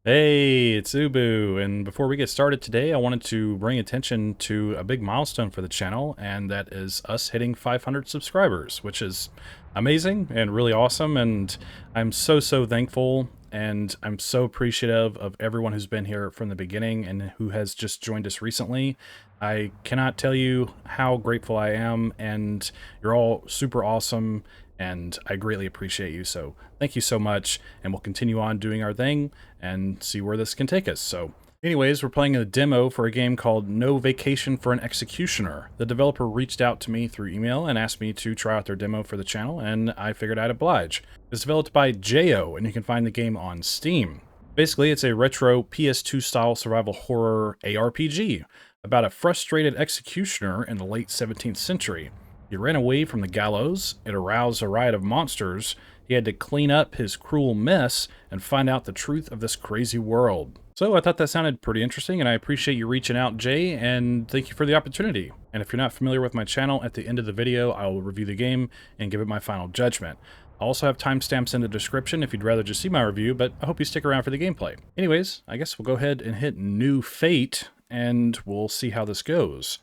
Hey, it's Ubu, and before we get started today, I wanted to bring attention to a big milestone for the channel, and that is us hitting 500 subscribers, which is amazing and really awesome, and I'm so thankful, and I'm so appreciative of everyone who's been here from the beginning and who has just joined us recently. I cannot tell you how grateful I am, and you're all super awesome, and I greatly appreciate you, so thank you so much, and we'll continue on doing our thing and see where this can take us. So anyways, we're playing a demo for a game called No Vacation for an Executioner. The developer reached out to me through email and asked me to try out their demo for the channel, and I figured I'd oblige. It's developed by Jo, and you can find the game on Steam. Basically, it's a retro PS2 style survival horror ARPG about a frustrated executioner in the late 17th century. He ran away from the gallows, it aroused a riot of monsters, he had to clean up his cruel mess and find out the truth of this crazy world. So I thought that sounded pretty interesting, and I appreciate you reaching out, Jay, and thank you for the opportunity. And if you're not familiar with my channel, at the end of the video, I will review the game and give it my final judgment. I also have timestamps in the description if you'd rather just see my review, but I hope you stick around for the gameplay. Anyways, I guess we'll go ahead and hit New Fate, and we'll see how this goes.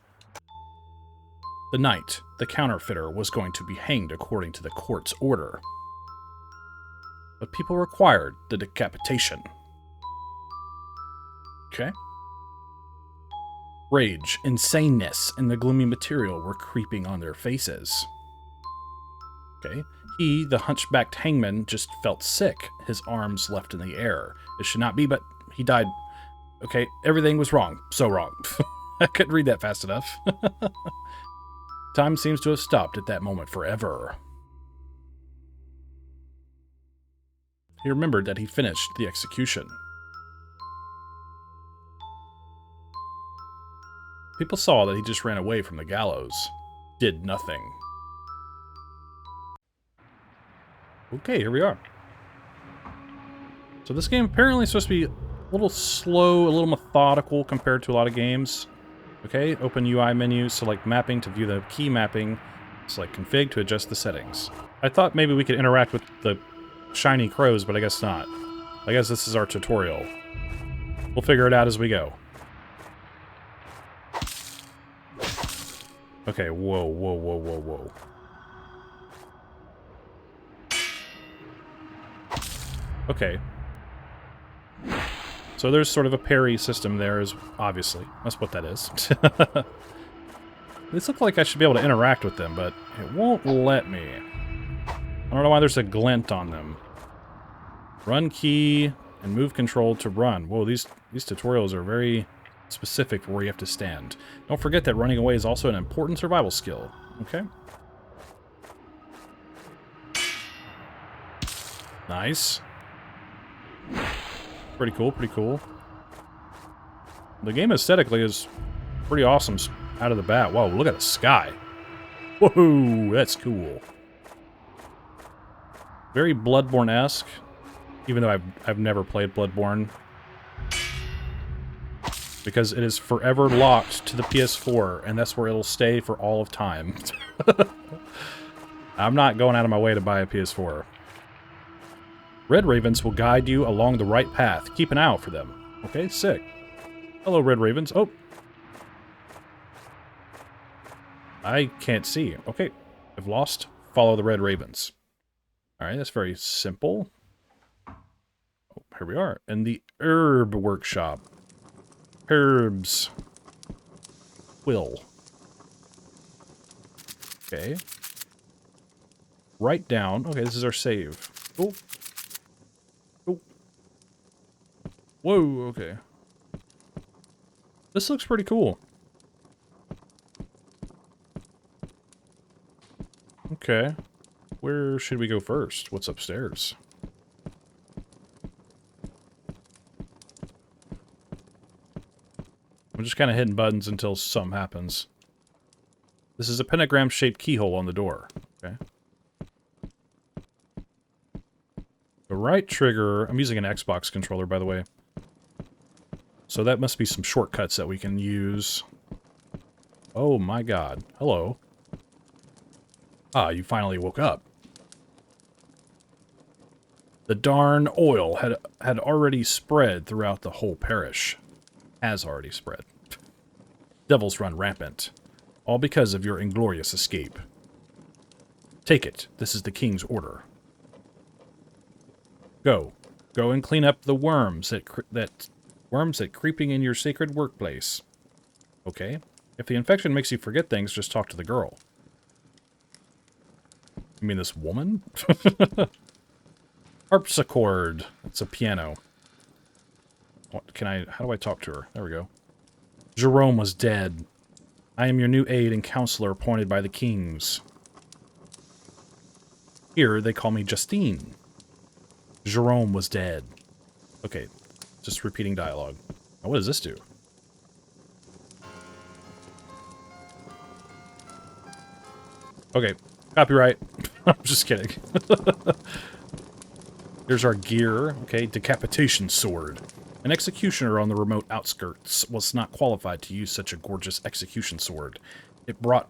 The night, the counterfeiter was going to be hanged according to the court's order. But people required the decapitation. Okay. Rage, insaneness, and the gloomy material were creeping on their faces. Okay. He, the hunchbacked hangman, just felt sick, his arms left in the air. It should not be, but he died. Okay, everything was wrong. So wrong. I couldn't read that fast enough. Time seems to have stopped at that moment forever. He remembered that he finished the execution. People saw that he just ran away from the gallows. Did nothing. Okay, here we are. So this game apparently is supposed to be a little slow, a little methodical compared to a lot of games. Okay, open UI menu, select mapping to view the key mapping, select config to adjust the settings. I thought maybe we could interact with the shiny crows, but I guess not. I guess this is our tutorial. We'll figure it out as we go. Okay, whoa. Okay. So there's sort of a parry system there, is obviously. That's what that is. These look like I should be able to interact with them, but it won't let me. I don't know why there's a glint on them. Run key and move control to run. Whoa, these tutorials are very specific for where you have to stand. Don't forget that running away is also an important survival skill. Okay. Nice. Pretty cool, pretty cool. The game aesthetically is pretty awesome out of the bat. Whoa, look at the sky. Whoa, that's cool. Very Bloodborne-esque, even though I've never played Bloodborne. Because it is forever locked to the PS4, and that's where it'll stay for all of time. I'm not going out of my way to buy a PS4. Red Ravens will guide you along the right path. Keep an eye out for them. Okay, sick. Hello, Red Ravens. Oh. I can't see. Okay, I've lost. Follow the Red Ravens. Alright, that's very simple. Oh, here we are. In the herb workshop. Herbs. Quill. Okay. Write down. Okay, this is our save. Oh. Oh. Whoa, okay. This looks pretty cool. Okay. Where should we go first? What's upstairs? I'm just kind of hitting buttons until something happens. This is a pentagram-shaped keyhole on the door. Okay. The right trigger... I'm using an Xbox controller, by the way. So that must be some shortcuts that we can use. Oh my god. Hello. Ah, you finally woke up. The darn oil had already spread throughout the whole parish. Has already spread. Devils run rampant. All because of your inglorious escape. Take it. This is the king's order. Go. Go and clean up the worms that creeping in your sacred workplace. Okay. If the infection makes you forget things, just talk to the girl. You mean this woman? Harpsichord. It's a piano. What, how do I talk to her? There we go. Jerome was dead. I am your new aide and counselor appointed by the kings. Here, they call me Justine. Jerome was dead. Okay, just repeating dialogue. Now, what does this do? Okay, copyright. I'm just kidding. Here's our gear. Okay, decapitation sword. An executioner on the remote outskirts was not qualified to use such a gorgeous execution sword. It brought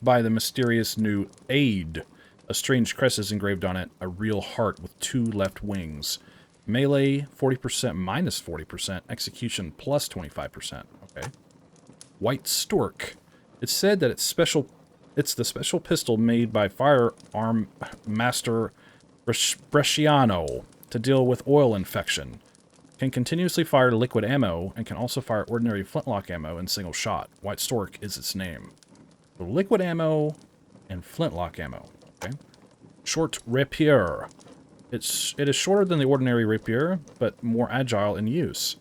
by the mysterious new aide. A strange crest is engraved on it, a real heart with 2 left wings. Melee 40% minus 40%, execution plus 25%. Okay. White Stork. It's said that it's the special pistol made by firearm master Bresciano to deal with oil infection. Can continuously fire liquid ammo and can also fire ordinary flintlock ammo in single shot. White Stork is its name. So liquid ammo and flintlock ammo. Okay. Short rapier. It is shorter than the ordinary rapier, but more agile in use.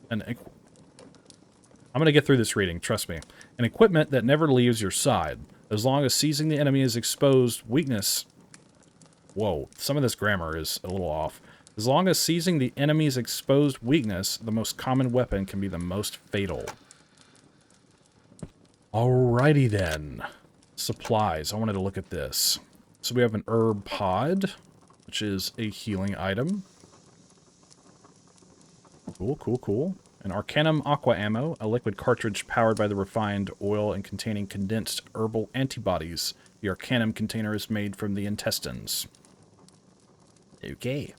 I'm going to get through this reading, trust me. An equipment that never leaves your side. As long as seizing the enemy's exposed weakness... Whoa, some of this grammar is a little off. As long as seizing the enemy's exposed weakness, the most common weapon can be the most fatal. Alrighty then. Supplies. I wanted to look at this. So we have an herb pod, which is a healing item. Cool, cool, cool. An Arcanum Aqua Ammo, a liquid cartridge powered by the refined oil and containing condensed herbal antibodies. The Arcanum container is made from the intestines. Okay.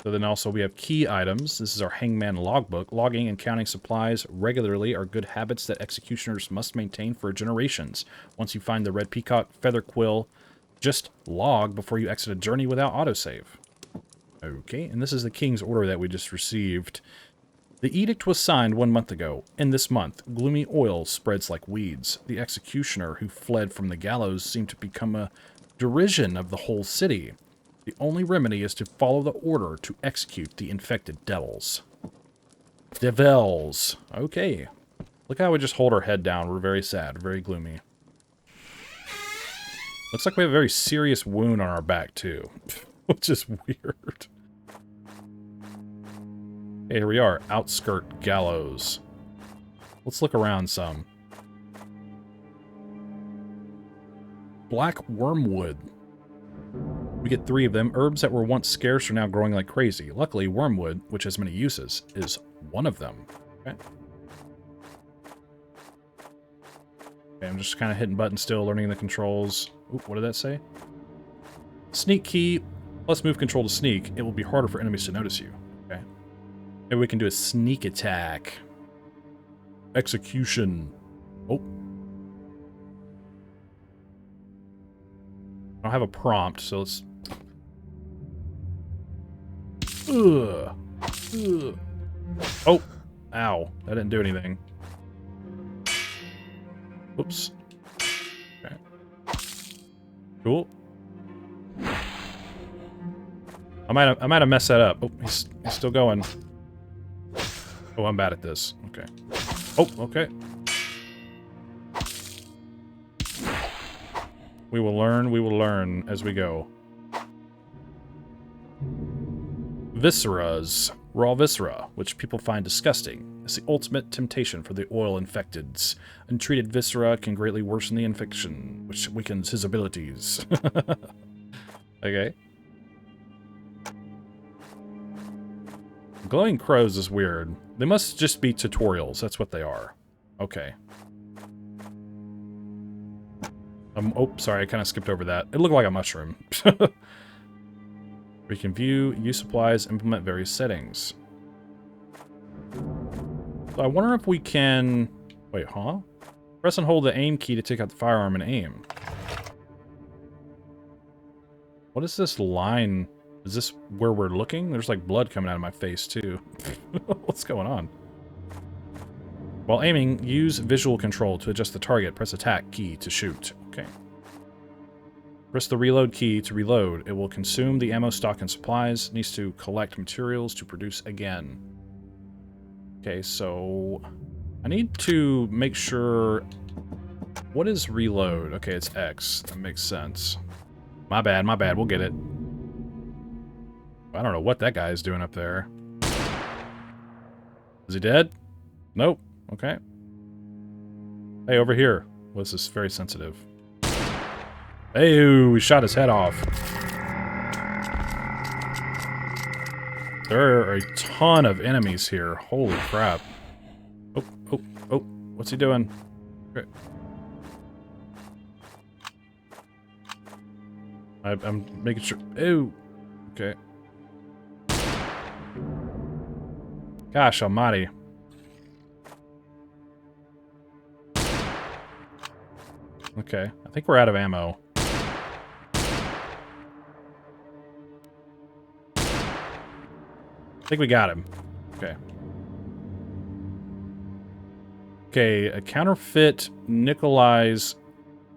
So then also we have key items. This is our Hangman Logbook. Logging and counting supplies regularly are good habits that executioners must maintain for generations. Once you find the red peacock feather quill, just log before you exit a journey without autosave. Okay, and this is the king's order that we just received. The edict was signed 1 month ago. In this month, gloomy oil spreads like weeds. The executioner who fled from the gallows seemed to become a derision of the whole city. The only remedy is to follow the order to execute the infected devils. Devils. Okay. Look how we just hold our head down. We're very sad, very gloomy. Looks like we have a very serious wound on our back, too. Which is weird. Hey, here we are. Outskirt Gallows. Let's look around some. Black wormwood. We get 3 of them. Herbs that were once scarce are now growing like crazy. Luckily, wormwood, which has many uses, is one of them. Okay. Okay, I'm just kind of hitting buttons still, learning the controls. Ooh, what did that say? Sneak key plus move control to sneak. It will be harder for enemies to notice you. Okay. Maybe we can do a sneak attack. Execution. Oh. I don't have a prompt, so let's... Ugh. Ugh. Oh. Ow. That didn't do anything. Oops. Okay. Cool. I might have messed that up. Oh, he's still going. Oh, I'm bad at this. Okay. Oh, okay. We will learn as we go. Visceras. Raw viscera, which people find disgusting, is the ultimate temptation for the oil-infecteds. Untreated viscera can greatly worsen the infection, which weakens his abilities. Okay. Glowing crows is weird. They must just be tutorials. That's what they are. Okay. Oh, sorry, I kind of skipped over that. It looked like a mushroom. We can view, use supplies, implement various settings. So I wonder if we can... Wait, huh? Press and hold the aim key to take out the firearm and aim. What is this line? Is this where we're looking? There's like blood coming out of my face too. What's going on? While aiming, use visual control to adjust the target. Press attack key to shoot. Okay. Press the reload key to reload. It will consume the ammo stock and supplies. Needs to collect materials to produce again. Okay, so I need to make sure... What is reload? Okay, it's X. That makes sense. My bad, we'll get it. I don't know what that guy is doing up there. Is he dead? Nope. Okay. Hey, over here. Well, this is very sensitive. Hey, we shot his head off. There are a ton of enemies here. Holy crap. Oh. What's he doing? Okay. I'm making sure. Oh. Okay. Gosh almighty. Okay. I think we're out of ammo. I think we got him. Okay. Okay, a counterfeit Nikolai's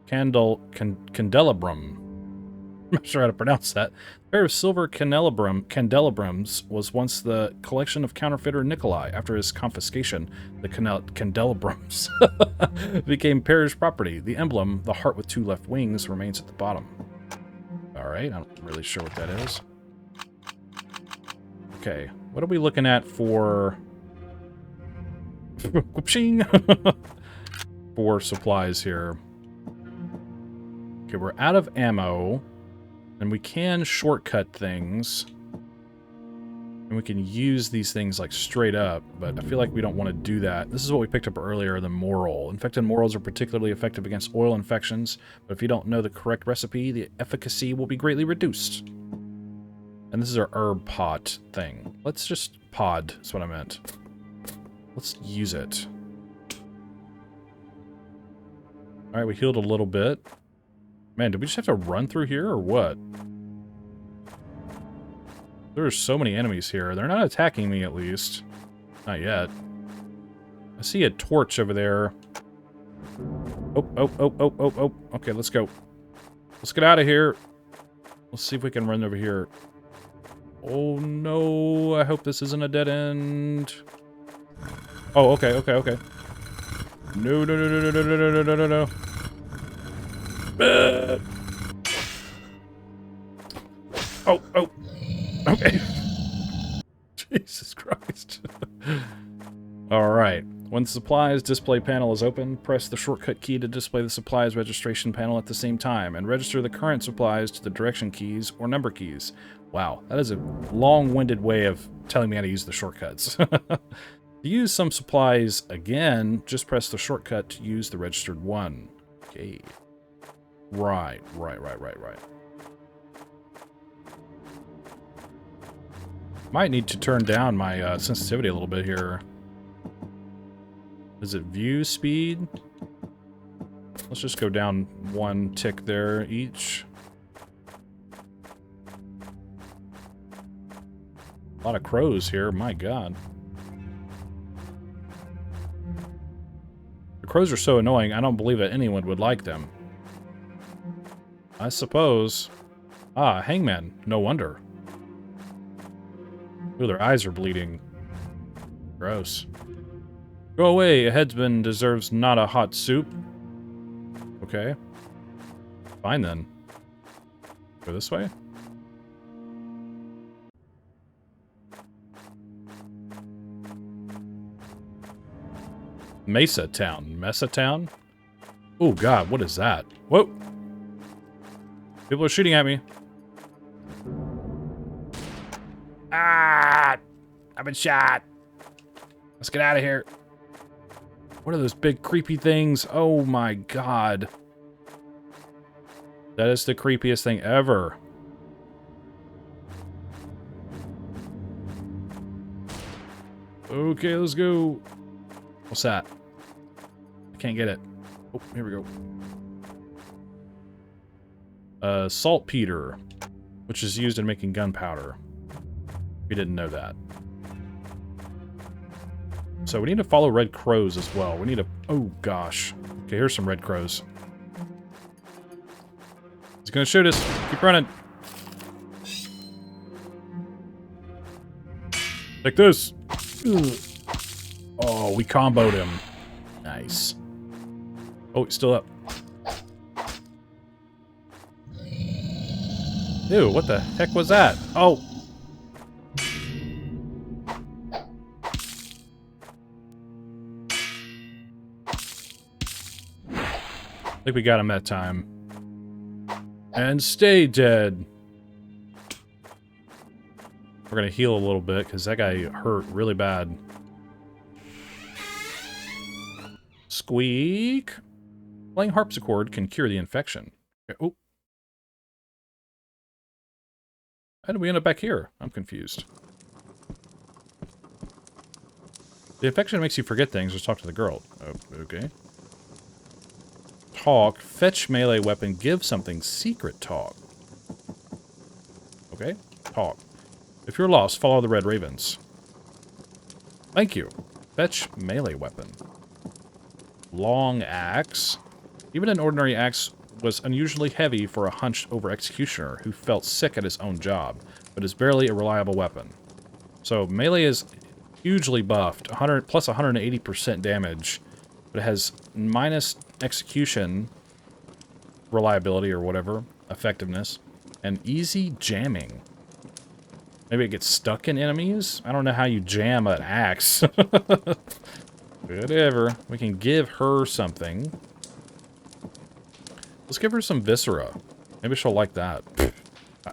candelabrum. I'm not sure how to pronounce that. A pair of silver candelabrums was once the collection of counterfeiter Nikolai. After his confiscation, the candelabrums became parish property. The emblem, the heart with two left wings, remains at the bottom. Alright, I'm not really sure what that is. Okay, what are we looking at for... for supplies here? Okay, we're out of ammo. And we can shortcut things. And we can use these things like straight up, but I feel like we don't want to do that. This is what we picked up earlier, the moral. Infected morals are particularly effective against oil infections, but if you don't know the correct recipe, the efficacy will be greatly reduced. And this is our herb pot thing. Let's just pod, that's what I meant. Let's use it. Alright, we healed a little bit. Man, did we just have to run through here, or what? There are so many enemies here. They're not attacking me, at least. Not yet. I see a torch over there. Oh. Okay, let's go. Let's get out of here. Let's see if we can run over here. Oh, no. I hope this isn't a dead end. Oh, okay. No. Oh. Okay. Jesus Christ. Alright. When the supplies display panel is open, press the shortcut key to display the supplies registration panel at the same time, and register the current supplies to the direction keys or number keys. Wow, that is a long-winded way of telling me how to use the shortcuts. To use some supplies again, just press the shortcut to use the registered one. Okay. Right. Might need to turn down my sensitivity a little bit here. Is it view speed? Let's just go down one tick there each. A lot of crows here, my god. The crows are so annoying, I don't believe that anyone would like them. I suppose. Ah, hangman. No wonder. Ooh, their eyes are bleeding. Gross. Go away. A headsman deserves not a hot soup. Okay. Fine then. Go this way? Mesa Town. Mesa Town? Oh god, what is that? Whoa! People are shooting at me. Ah! I've been shot. Let's get out of here. What are those big creepy things? Oh my god. That is the creepiest thing ever. Okay, let's go. What's that? I can't get it. Oh, here we go. Saltpeter, which is used in making gunpowder. We didn't know that. So we need to follow red crows as well. We need to... Oh, gosh. Okay, here's some red crows. He's gonna shoot us. Keep running. Take this. Oh, we comboed him. Nice. Oh, he's still up. Ew, what the heck was that? Oh. I think we got him that time. And stay dead. We're gonna heal a little bit, because that guy hurt really bad. Squeak! Playing harpsichord can cure the infection. Okay, oh. How did we end up back here? I'm confused. The infection makes you forget things. Just talk to the girl. Oh, okay. Talk. Fetch melee weapon. Give something. Secret talk. Okay. Talk. If you're lost, follow the red ravens. Thank you. Fetch melee weapon. Long axe. Even an ordinary axe was unusually heavy for a hunched-over executioner who felt sick at his own job, but is barely a reliable weapon. So melee is hugely buffed, 100 plus 180% damage, but it has minus execution reliability or whatever, effectiveness, and easy jamming. Maybe it gets stuck in enemies? I don't know how you jam an axe. Whatever. We can give her something. Let's give her some viscera. Maybe she'll like that.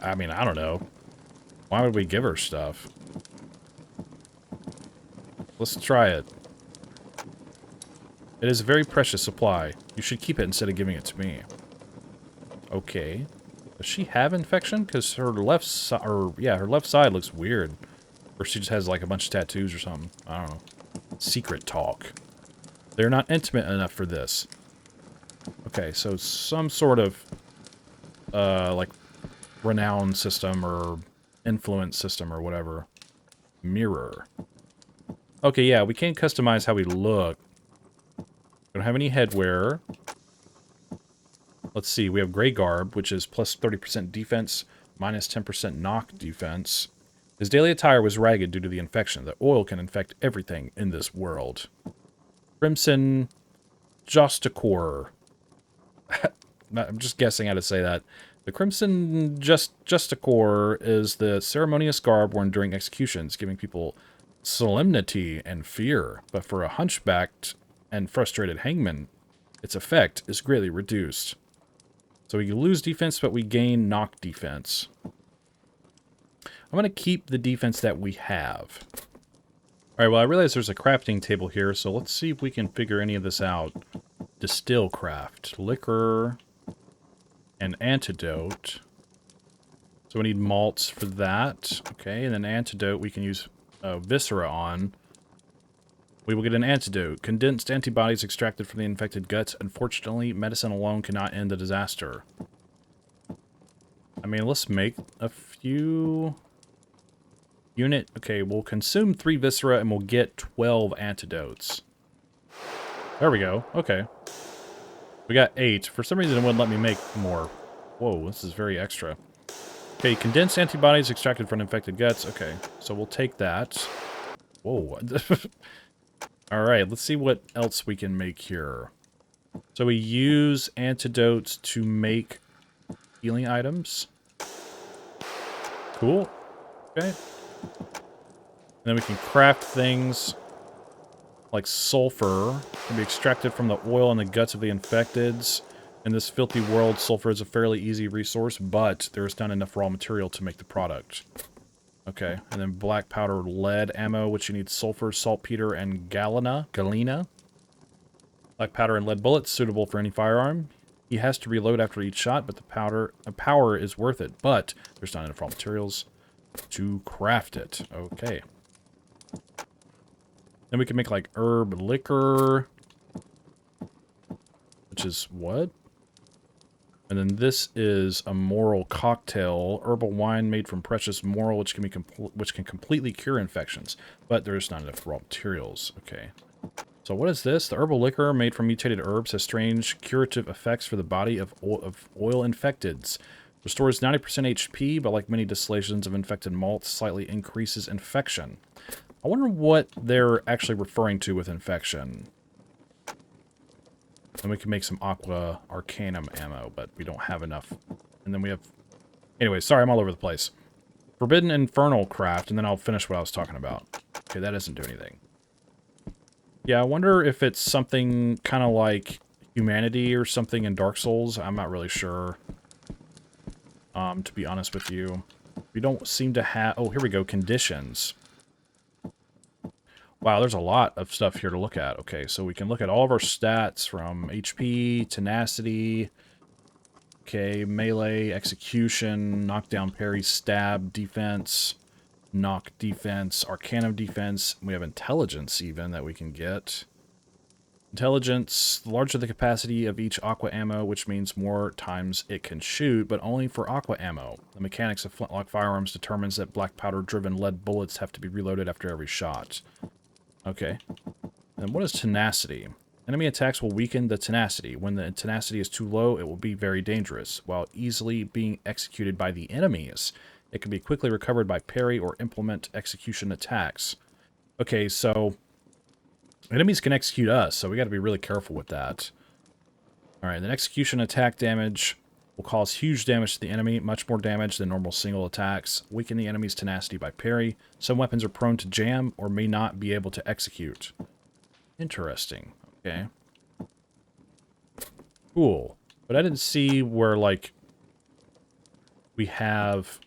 I mean, I don't know. Why would we give her stuff? Let's try it. It is a very precious supply. You should keep it instead of giving it to me. Okay. Does she have infection? Because her left side, her left side looks weird. Or she just has like a bunch of tattoos or something. I don't know. Secret talk. They're not intimate enough for this. Okay, so some sort of, like, renown system or influence system or whatever. Mirror. Okay, yeah, we can't customize how we look. We don't have any headwear. Let's see, we have Grey Garb, which is plus 30% defense, minus 10% knock defense. His daily attire was ragged due to the infection. The oil can infect everything in this world. Crimson Justicore. I'm just guessing how to say that. The Crimson Justicore is the ceremonious garb worn during executions, giving people solemnity and fear. But for a hunchbacked and frustrated hangman, its effect is greatly reduced. So we lose defense, but we gain knock defense. I'm going to keep the defense that we have. Alright, well, I realize there's a crafting table here, so let's see if we can figure any of this out. Distill craft. Liquor. And antidote. So we need malts for that. Okay, and then antidote we can use viscera on. We will get an antidote. Condensed antibodies extracted from the infected guts. Unfortunately, medicine alone cannot end the disaster. I mean, let's make a few... Unit, okay, we'll consume 3 viscera and we'll get 12 antidotes. There we go, okay. We got 8. For some reason it wouldn't let me make more. Whoa, this is very extra. Okay, condensed antibodies extracted from infected guts. Okay, so we'll take that. Whoa. Alright, let's see what else we can make here. So we use antidotes to make healing items. Cool. Okay. And then we can craft things like sulfur. Can be extracted from the oil and the guts of the infecteds. In this filthy world, sulfur is a fairly easy resource, but there is not enough raw material to make the product. Okay, and then black powder lead ammo, which you need sulfur, saltpeter, and galena. Black powder and lead bullets, suitable for any firearm. He has to reload after each shot, but the power is worth it. But there's not enough raw materials to craft it. Okay. Then we can make like herb liquor, which is what? And then this is a moral cocktail, herbal wine made from precious moral, which can completely cure infections. But there's not enough raw materials. Okay. So what is this? The herbal liquor made from mutated herbs has strange curative effects for the body of oil infecteds. Restores 90% HP, but like many distillations of infected malt, slightly increases infection. I wonder what they're actually referring to with infection. And we can make some Aqua Arcanum ammo, but we don't have enough. And then we have... Anyway, sorry, I'm all over the place. Forbidden Infernal Craft, and then I'll finish what I was talking about. Okay, that doesn't do anything. Yeah, I wonder if it's something kind of like Humanity or something in Dark Souls. I'm not really sure. To be honest with you. We don't seem to have... Oh, here we go. Conditions. Wow, there's a lot of stuff here to look at. Okay, so we can look at all of our stats from HP, tenacity, okay, melee, execution, knockdown, parry, stab, defense, knock defense, arcanum defense. We have intelligence even that we can get. Intelligence, the larger the capacity of each aqua ammo, which means more times it can shoot, but only for aqua ammo. The mechanics of flintlock firearms determines that black powder-driven lead bullets have to be reloaded after every shot. Okay. And what is tenacity? Enemy attacks will weaken the tenacity. When the tenacity is too low, it will be very dangerous. While easily being executed by the enemies, it can be quickly recovered by parry or implement execution attacks. Okay, so enemies can execute us, so we got to be really careful with that. Alright, then execution attack damage will cause huge damage to the enemy, much more damage than normal single attacks. Weaken the enemy's tenacity by parry. Some weapons are prone to jam or may not be able to execute. Interesting. Okay. Cool. But I didn't see where, like, we have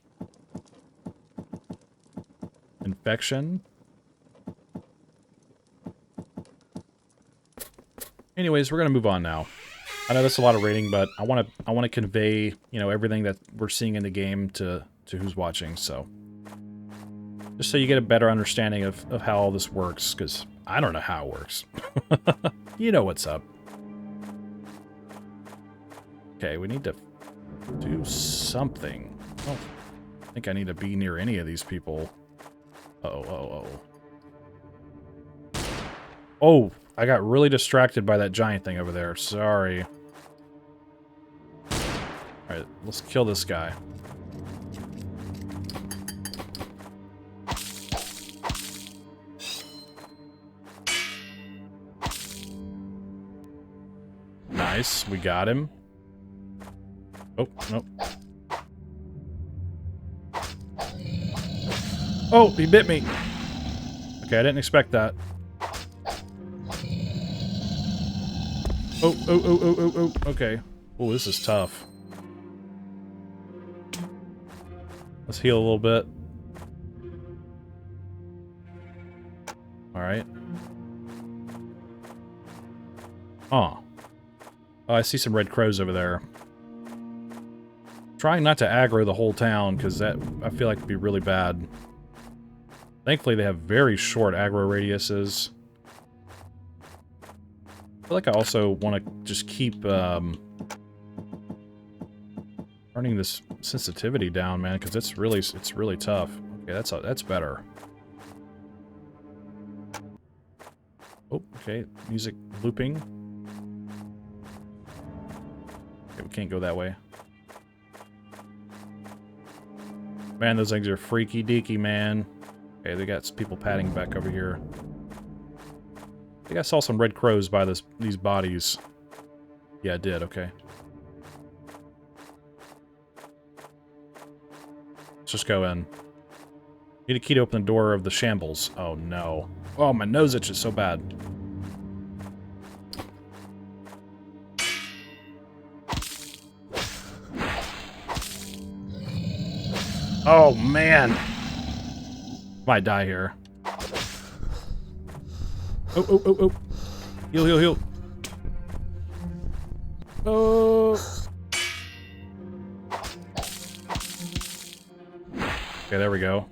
infection. Anyways, we're going to move on now. I know that's a lot of rating, but I want to convey, you know, everything that we're seeing in the game to who's watching, so just so you get a better understanding of how all this works, because I don't know how it works. You know what's up. Okay, we need to do something. I don't think I need to be near any of these people. Oh, I got really distracted by that giant thing over there. Sorry. Alright, let's kill this guy. Nice, we got him. Oh, nope. Oh, he bit me. Okay, I didn't expect that. Oh, okay. Oh, this is tough. Let's heal a little bit. Alright. Oh. Oh, I see some red crows over there. Trying not to aggro the whole town, because that, I feel like, would be really bad. Thankfully, they have very short aggro radiuses. I feel like I also want to just keep turning this sensitivity down, man, because it's really tough. Okay, that's better. Oh, okay, music looping. Okay, we can't go that way. Man, those things are freaky deaky, man. Okay, they got some people padding back over here. I think I saw some red crows by these bodies. Yeah, I did, okay. Let's just go in. Need a key to open the door of the shambles. Oh, no. Oh, my nose itches so bad. Oh, man. Might die here. Oh. Heal. Oh. Okay, there we go.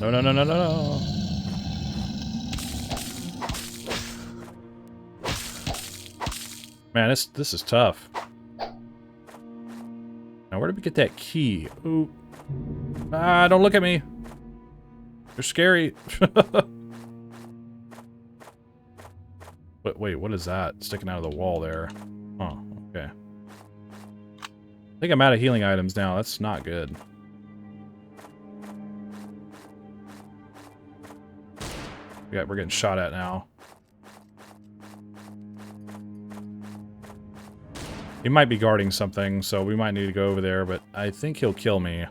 No, no, no, no, no, no. Man, this is tough. Now, where did we get that key? Ooh. Ah, don't look at me. You're scary. But wait, what is that sticking out of the wall there? Oh, okay. I think I'm out of healing items now. That's not good. Yeah, we're getting shot at now. He might be guarding something, so we might need to go over there, but I think he'll kill me.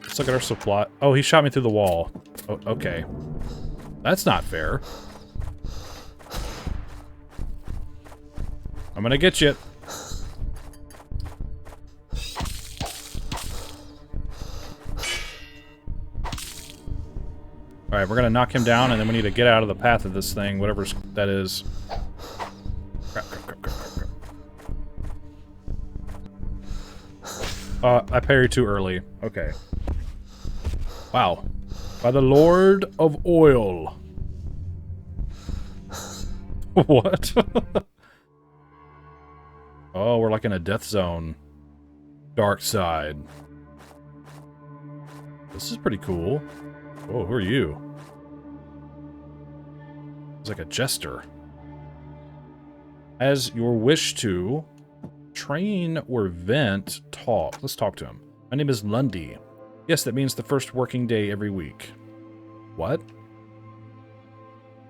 Let's look at our supply. Oh, he shot me through the wall. Oh, okay. That's not fair. I'm gonna get you. Alright, we're gonna knock him down, and then we need to get out of the path of this thing, whatever that is. Crap, crap, crap, crap, crap, crap. I parried too early. Okay. Wow. By the Lord of Oil. What? Oh, we're like in a death zone. Dark side. This is pretty cool. Oh, who are you? It's like a jester. As your wish to train or vent, talk. Let's talk to him. My name is Lundy. Yes, that means the first working day every week. What?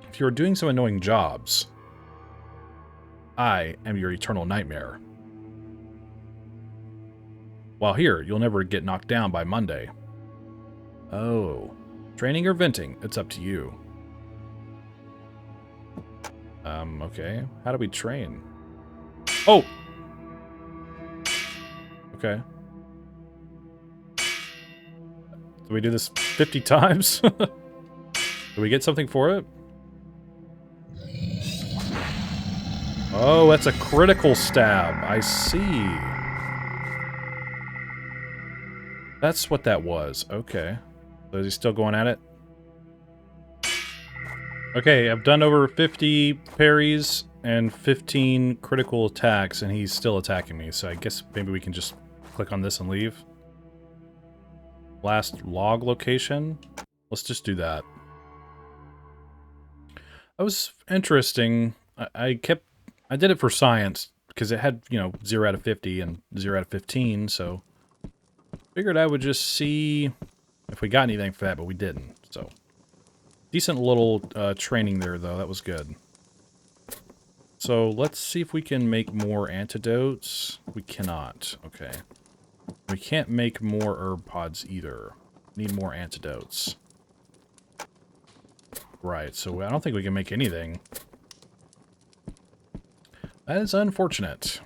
If you're doing some annoying jobs, I am your eternal nightmare. While here, you'll never get knocked down by Monday. Oh. Training or venting, it's up to you. Okay. How do we train? Oh! Okay. Do we do this 50 times? Do we get something for it? Oh, that's a critical stab. I see. That's what that was. Okay. So is he still going at it? Okay, I've done over 50 parries and 15 critical attacks, and he's still attacking me. So I guess maybe we can just click on this and leave. Last log location. Let's just do that. That was interesting. I did it for science, because it had, you know, 0 out of 50 and 0 out of 15, so figured I would just see if we got anything for that, but we didn't, so. Decent little training there, though. That was good. So let's see if we can make more antidotes. We cannot. Okay. We can't make more herb pods either. Need more antidotes. Right, so I don't think we can make anything. That is unfortunate.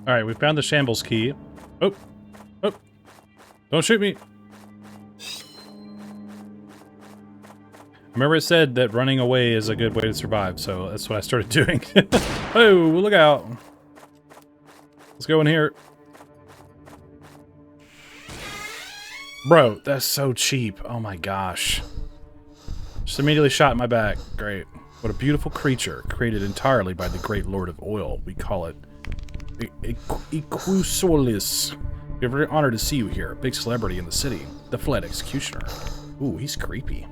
Alright, we found the shambles key. Oh! Oh! Don't shoot me! Remember it said that running away is a good way to survive, so that's what I started doing. Oh, look out! Let's go in here. Bro, that's so cheap. Oh my gosh. Just immediately shot in my back. Great. What a beautiful creature, created entirely by the great Lord of Oil. We call it Equusolis. We're very honored to see you here. Big celebrity in the city. The fled executioner. Ooh, he's creepy.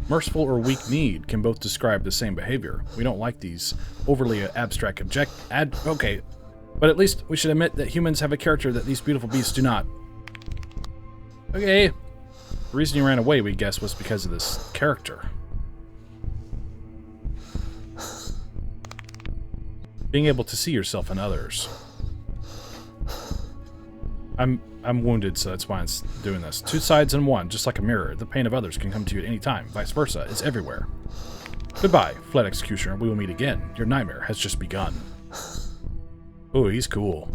Merciful or weak need can both describe the same behavior. We don't like these overly abstract okay. But at least we should admit that humans have a character that these beautiful beasts do not. Okay. The reason you ran away, we guess, was because of this character. Being able to see yourself in others. I'm wounded, so that's why I'm doing this. Two sides in one, just like a mirror. The pain of others can come to you at any time. Vice versa. It's everywhere. Goodbye, fled executioner. We will meet again. Your nightmare has just begun. Oh, he's cool.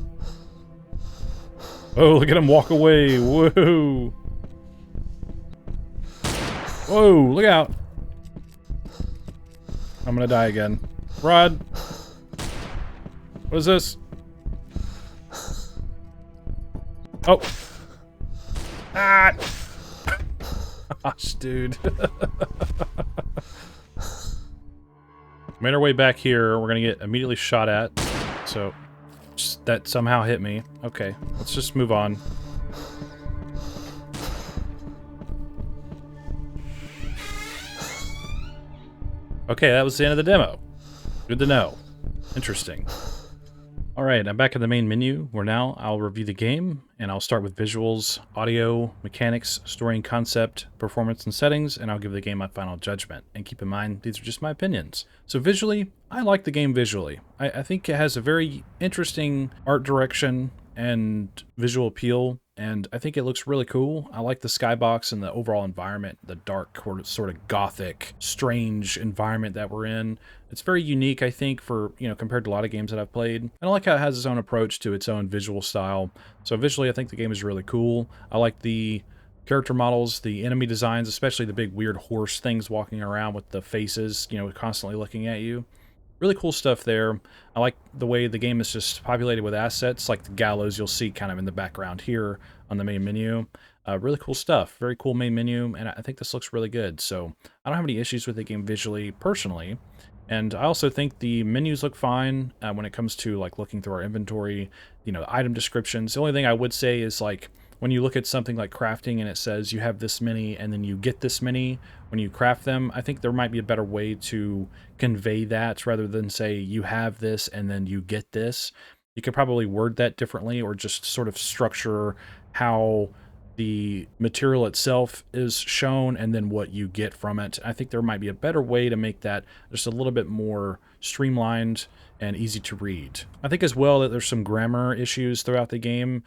Oh, look at him walk away. Whoa. Whoa, look out. I'm gonna die again. Rod. What is this? Oh! Ah! Gosh, dude. Made our way back here. We're gonna get immediately shot at. So, that somehow hit me. Okay, let's just move on. Okay, that was the end of the demo. Good to know. Interesting. Alright, I'm back in the main menu, where now I'll review the game, and I'll start with visuals, audio, mechanics, story and concept, performance and settings, and I'll give the game my final judgment. And keep in mind, these are just my opinions. So visually, I like the game visually. I think it has a very interesting art direction and visual appeal, and I think it looks really cool. I like the skybox and the overall environment, the dark, sort of gothic, strange environment that we're in. It's very unique, I think, for, you know, compared to a lot of games that I've played. And I like how it has its own approach to its own visual style. So visually, I think the game is really cool. I like the character models, the enemy designs, especially the big weird horse things walking around with the faces, you know, constantly looking at you. Really cool stuff there. I like the way the game is just populated with assets, like the Gallows you'll see kind of in the background here on the main menu. Really cool stuff. Very cool main menu, and I think this looks really good. So I don't have any issues with the game visually, personally. And I also think the menus look fine when it comes to like looking through our inventory, you know, item descriptions. The only thing I would say is like when you look at something like crafting and it says you have this many and then you get this many when you craft them, I think there might be a better way to convey that rather than say you have this and then you get this. You could probably word that differently or just sort of structure how the material itself is shown and then what you get from it. I think there might be a better way to make that just a little bit more streamlined and easy to read. I think as well that there's some grammar issues throughout the game,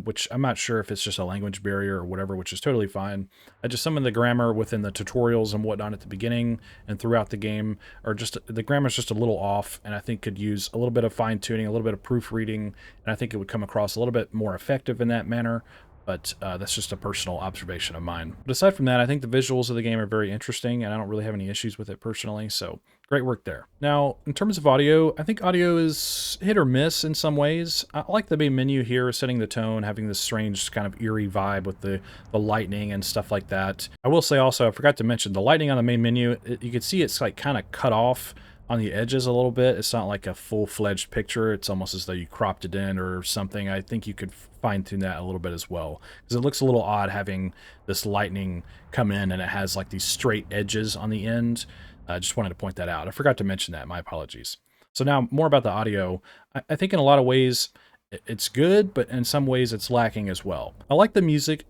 which I'm not sure if it's just a language barrier or whatever, which is totally fine. Just some of the grammar within the tutorials and whatnot at the beginning and throughout the game are just, the grammar's just a little off, and I think could use a little bit of fine-tuning, a little bit of proofreading, and I think it would come across a little bit more effective in that manner. But that's just a personal observation of mine. But aside from that, I think the visuals of the game are very interesting, and I don't really have any issues with it personally, so great work there. Now, in terms of audio, I think audio is hit or miss in some ways. I like the main menu here, setting the tone, having this strange kind of eerie vibe with the lightning and stuff like that. I will say also, I forgot to mention, the lightning on the main menu, you can see it's like kind of cut off on the edges a little bit. It's not like a full-fledged picture. It's almost as though you cropped it in or something. I think you could fine-tune that a little bit as well, because it looks a little odd having this lightning come in and it has like these straight edges on the end. I just wanted to point that out. I forgot to mention that. My apologies. So now more about the audio. I think in a lot of ways it's good, but in some ways it's lacking as well. I like the music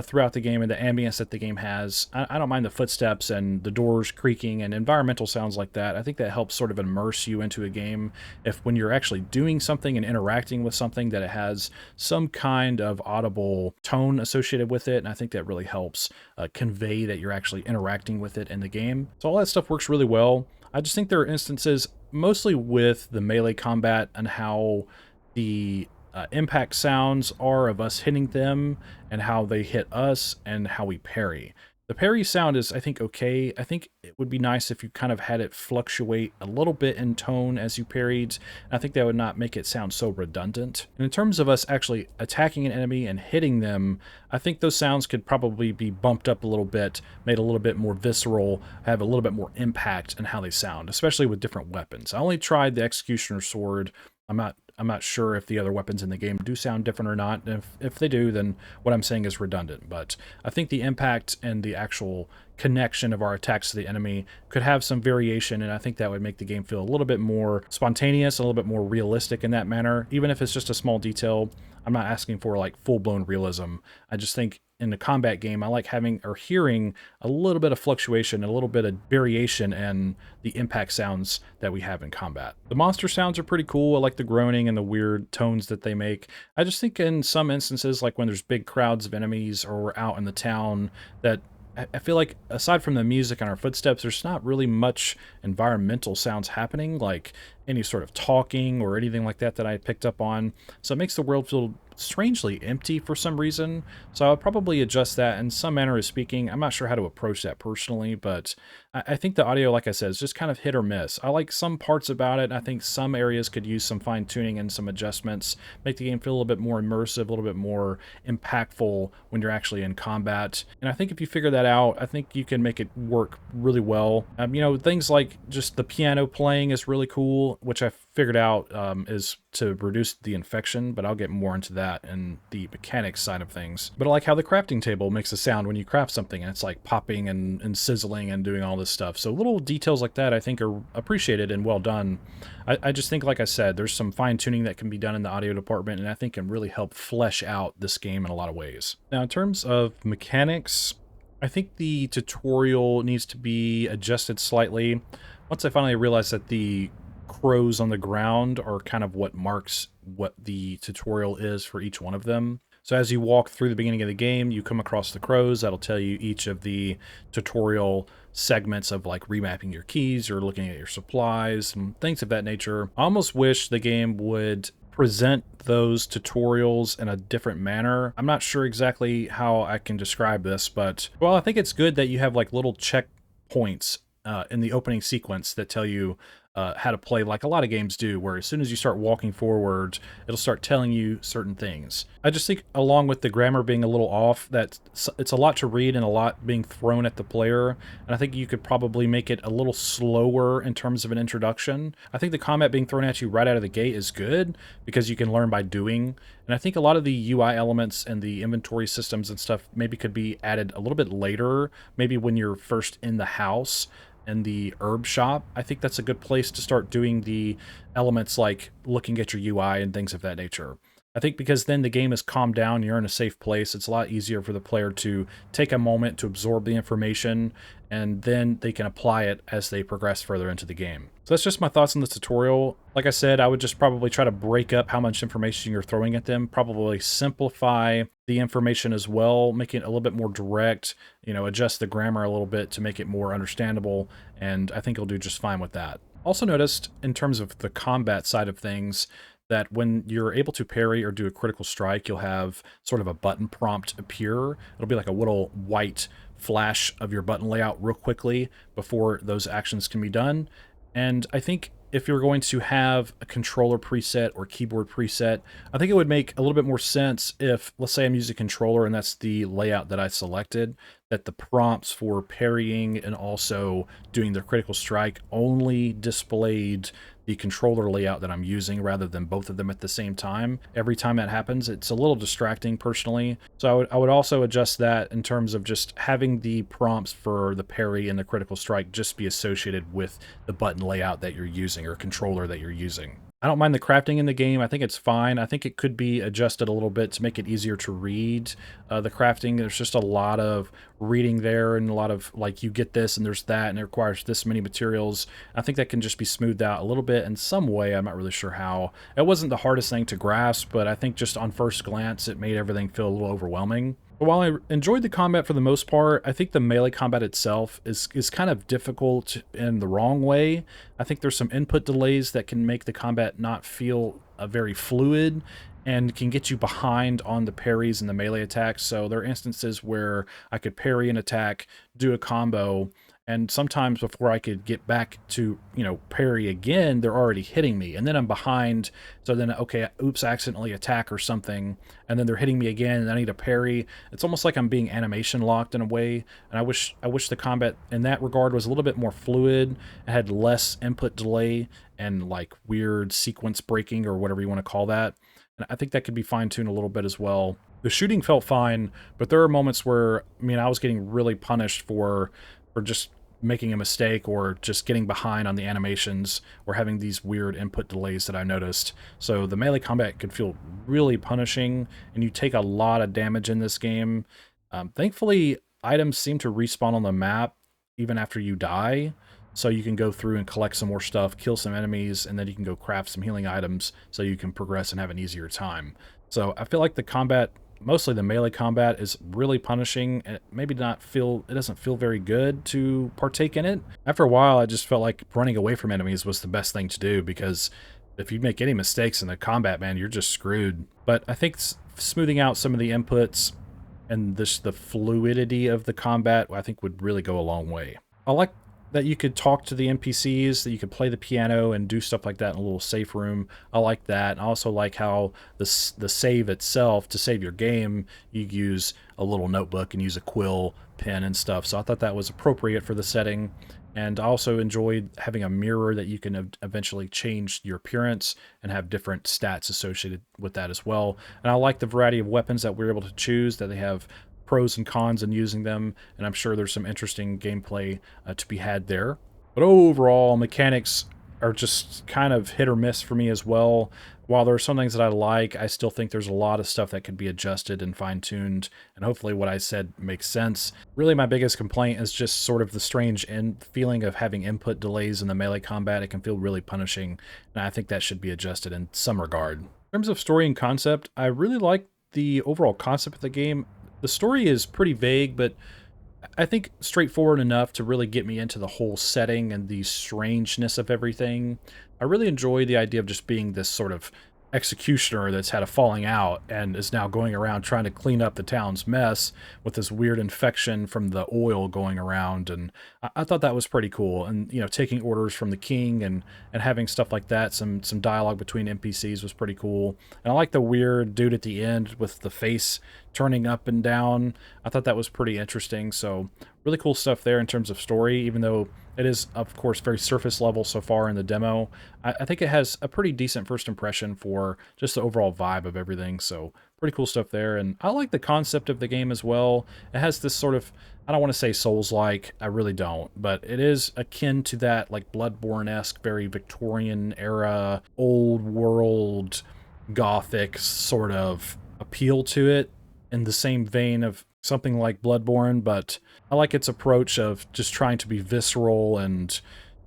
throughout the game and the ambience that the game has. I don't mind the footsteps and the doors creaking and environmental sounds like that. I think that helps sort of immerse you into a game if when you're actually doing something and interacting with something that it has some kind of audible tone associated with it, and I think that really helps convey that you're actually interacting with it in the game. So all that stuff works really well. I just think there are instances, mostly with the melee combat and how the impact sounds are of us hitting them and how they hit us and how we parry. The parry sound is, I think, okay. I think it would be nice if you kind of had it fluctuate a little bit in tone as you parried. I think that would not make it sound so redundant. And in terms of us actually attacking an enemy and hitting them, I think those sounds could probably be bumped up a little bit, made a little bit more visceral, have a little bit more impact in how they sound, especially with different weapons. I only tried the Executioner Sword. I'm not sure if the other weapons in the game do sound different or not. If they do, then what I'm saying is redundant. But I think the impact and the actual connection of our attacks to the enemy could have some variation, and I think that would make the game feel a little bit more spontaneous, a little bit more realistic in that manner. Even if it's just a small detail, I'm not asking for like full-blown realism. I just think in the combat game, I like having or hearing a little bit of fluctuation, a little bit of variation in the impact sounds that we have in combat. The monster sounds are pretty cool. I like the groaning and the weird tones that they make. I just think in some instances, like when there's big crowds of enemies or we're out in the town, that I feel like aside from the music and our footsteps, there's not really much environmental sounds happening, like any sort of talking or anything like that that I picked up on. So it makes the world feel strangely empty for some reason, so I'll probably adjust that in some manner of speaking. I'm not sure how to approach that personally, but I think the audio, like I said, is just kind of hit or miss. I like some parts about it. I think some areas could use some fine-tuning and some adjustments, make the game feel a little bit more immersive, a little bit more impactful when you're actually in combat. And I think if you figure that out, I think you can make it work really well. You know, things like just the piano playing is really cool, which I figured out is to reduce the infection, but I'll get more into that in the mechanics side of things. But I like how the crafting table makes a sound when you craft something, and it's like popping and sizzling and doing all this stuff. So little details like that I think are appreciated and well done. I just think, like I said, there's some fine-tuning that can be done in the audio department, and I think can really help flesh out this game in a lot of ways. Now, in terms of mechanics, I think the tutorial needs to be adjusted slightly. Once I finally realized that the crows on the ground are kind of what marks what the tutorial is for each one of them. So as you walk through the beginning of the game, you come across the crows. That'll tell you each of the tutorial segments of like remapping your keys or looking at your supplies and things of that nature. I almost wish the game would present those tutorials in a different manner. I'm not sure exactly how I can describe this, but well, I think it's good that you have like little checkpoints in the opening sequence that tell you how to play, like a lot of games do, where as soon as you start walking forward, it'll start telling you certain things. I just think, along with the grammar being a little off, that it's a lot to read and a lot being thrown at the player, and I think you could probably make it a little slower in terms of an introduction. I think the combat being thrown at you right out of the gate is good, because you can learn by doing, and I think a lot of the UI elements and the inventory systems and stuff maybe could be added a little bit later, maybe when you're first in the house, in the herb shop. I think that's a good place to start doing the elements like looking at your UI and things of that nature. I think because then the game is calmed down, you're in a safe place, it's a lot easier for the player to take a moment to absorb the information, and then they can apply it as they progress further into the game. So that's just my thoughts on this tutorial. Like I said, I would just probably try to break up how much information you're throwing at them, probably simplify the information as well, make it a little bit more direct, you know, adjust the grammar a little bit to make it more understandable, and I think you'll do just fine with that. Also noticed, in terms of the combat side of things, that when you're able to parry or do a critical strike, you'll have sort of a button prompt appear. It'll be like a little white flash of your button layout real quickly before those actions can be done. And I think if you're going to have a controller preset or keyboard preset, I think it would make a little bit more sense if, let's say I'm using a controller and that's the layout that I selected, that the prompts for parrying and also doing the critical strike only displayed the controller layout that I'm using rather than both of them at the same time. Every time that happens, it's a little distracting personally. So I would also adjust that in terms of just having the prompts for the parry and the critical strike just be associated with the button layout that you're using or controller that you're using. I don't mind the crafting in the game. I think it's fine. I think it could be adjusted a little bit to make it easier to read the crafting. There's just a lot of reading there and a lot of like, you get this and there's that and it requires this many materials. I think that can just be smoothed out a little bit in some way. I'm not really sure how. It wasn't the hardest thing to grasp, but I think just on first glance, it made everything feel a little overwhelming. But while I enjoyed the combat for the most part, I think the melee combat itself is kind of difficult in the wrong way. I think there's some input delays that can make the combat not feel very fluid and can get you behind on the parries and the melee attacks. So there are instances where I could parry an attack, do a combo, and sometimes before I could get back to, you know, parry again, they're already hitting me. And then I'm behind. So then, okay, oops, I accidentally attack or something. And then they're hitting me again and I need to parry. It's almost like I'm being animation locked in a way. And I wish the combat in that regard was a little bit more fluid. It had less input delay and like weird sequence breaking or whatever you want to call that. And I think that could be fine-tuned a little bit as well. The shooting felt fine, but there are moments where, I mean, I was getting really punished for just making a mistake or just getting behind on the animations or having these weird input delays that I noticed. So the melee combat could feel really punishing, and you take a lot of damage in this game. Thankfully, items seem to respawn on the map even after you die, so you can go through and collect some more stuff, kill some enemies, and then you can go craft some healing items so you can progress and have an easier time. So I feel like the combat, mostly the melee combat, is really punishing, and it doesn't feel very good to partake in it. After a while, I just felt like running away from enemies was the best thing to do, because if you make any mistakes in the combat, man, you're just screwed. But I think smoothing out some of the inputs and the fluidity of the combat, I think would really go a long way. I like that you could talk to the NPCs, that you could play the piano and do stuff like that in a little safe room. I like that. I also like how the save itself, to save your game, you use a little notebook and use a quill pen and stuff. So I thought that was appropriate for the setting. And I also enjoyed having a mirror that you can eventually change your appearance and have different stats associated with that as well. And I like the variety of weapons that we're able to choose, that they have pros and cons in using them, and I'm sure there's some interesting gameplay to be had there. But overall, mechanics are just kind of hit or miss for me as well. While there are some things that I like, I still think there's a lot of stuff that could be adjusted and fine-tuned, and hopefully what I said makes sense. Really, my biggest complaint is just sort of the strange feeling of having input delays in the melee combat. It can feel really punishing, and I think that should be adjusted in some regard. In terms of story and concept, I really like the overall concept of the game. The story is pretty vague, but I think straightforward enough to really get me into the whole setting and the strangeness of everything. I really enjoy the idea of just being this sort of executioner that's had a falling out and is now going around trying to clean up the town's mess with this weird infection from the oil going around. And I thought that was pretty cool. And, you know, taking orders from the king and having stuff like that, some dialogue between NPCs was pretty cool. And I like the weird dude at the end with the face turning up and down. I thought that was pretty interesting. So really cool stuff there in terms of story, even though it is, of course, very surface level so far in the demo. I think it has a pretty decent first impression for just the overall vibe of everything. So pretty cool stuff there. And I like the concept of the game as well. It has this sort of, I don't want to say Souls-like, I really don't, but it is akin to that like Bloodborne-esque, very Victorian era, old world, gothic sort of appeal to it, in the same vein of something like Bloodborne, but I like its approach of just trying to be visceral and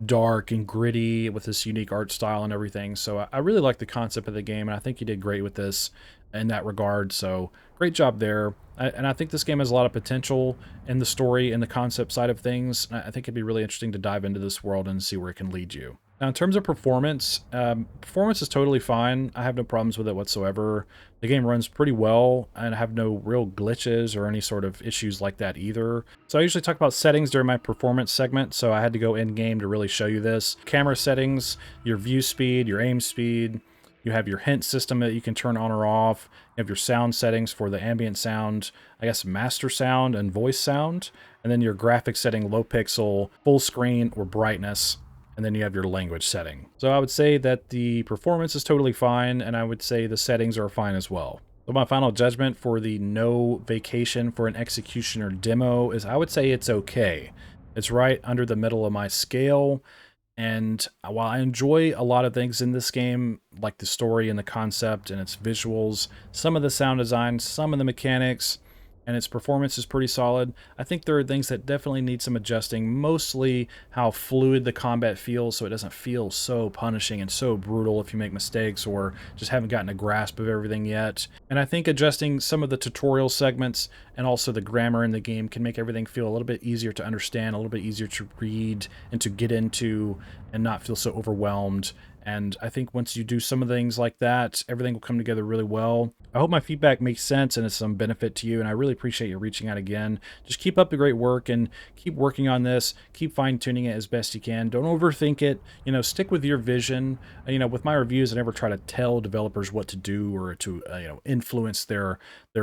dark and gritty with this unique art style and everything. So I really like the concept of the game, and I think you did great with this in that regard. So great job there. And I think this game has a lot of potential in the story and the concept side of things. I think it'd be really interesting to dive into this world and see where it can lead you. Now, in terms of performance, performance is totally fine. I have no problems with it whatsoever. The game runs pretty well, and I have no real glitches or any sort of issues like that either. So I usually talk about settings during my performance segment, so I had to go in-game to really show you this. Camera settings, your view speed, your aim speed. You have your hint system that you can turn on or off. You have your sound settings for the ambient sound, I guess master sound and voice sound. And then your graphics setting, low pixel, full screen, or brightness. And then you have your language setting. So I would say that the performance is totally fine, and I would say the settings are fine as well. So my final judgment for the no vacation for an executioner demo is I would say it's okay. It's right under the middle of my scale. And while I enjoy a lot of things in this game, like the story and the concept and its visuals, some of the sound design, some of the mechanics, and its performance is pretty solid, I think there are things that definitely need some adjusting, mostly how fluid the combat feels so it doesn't feel so punishing and so brutal if you make mistakes or just haven't gotten a grasp of everything yet. And I think adjusting some of the tutorial segments and also the grammar in the game can make everything feel a little bit easier to understand, a little bit easier to read and to get into and not feel so overwhelmed. And I think once you do some of the things like that, everything will come together really well. I hope my feedback makes sense and is some benefit to you, and I really appreciate you reaching out again. Just keep up the great work and keep working on this. Keep fine-tuning it as best you can. Don't overthink it. You know, stick with your vision. You know, with my reviews, I never try to tell developers what to do or to influence their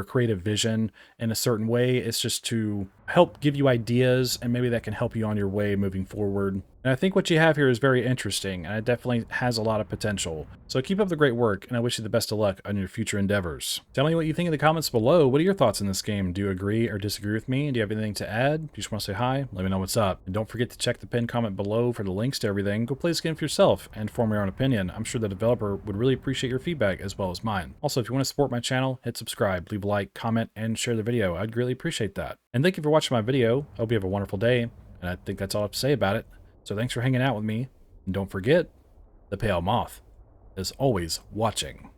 creative vision in a certain way. It's just to help give you ideas, and maybe that can help you on your way moving forward. And I think what you have here is very interesting, and it definitely has a lot of potential. So keep up the great work, and I wish you the best of luck on your future endeavors. Tell me what you think in the comments below. What are your thoughts on this game? Do you agree or disagree with me? Do you have anything to add? Do you just want to say hi? Let me know what's up. And don't forget to check the pinned comment below for the links to everything. Go play this game for yourself and form your own opinion. I'm sure the developer would really appreciate your feedback as well as mine. Also, if you want to support my channel, hit subscribe, leave a like, comment, and share the video. I'd greatly appreciate that. And thank you for watching my video. I hope you have a wonderful day, and I think that's all I have to say about it. So thanks for hanging out with me, and don't forget, the pale moth is always watching.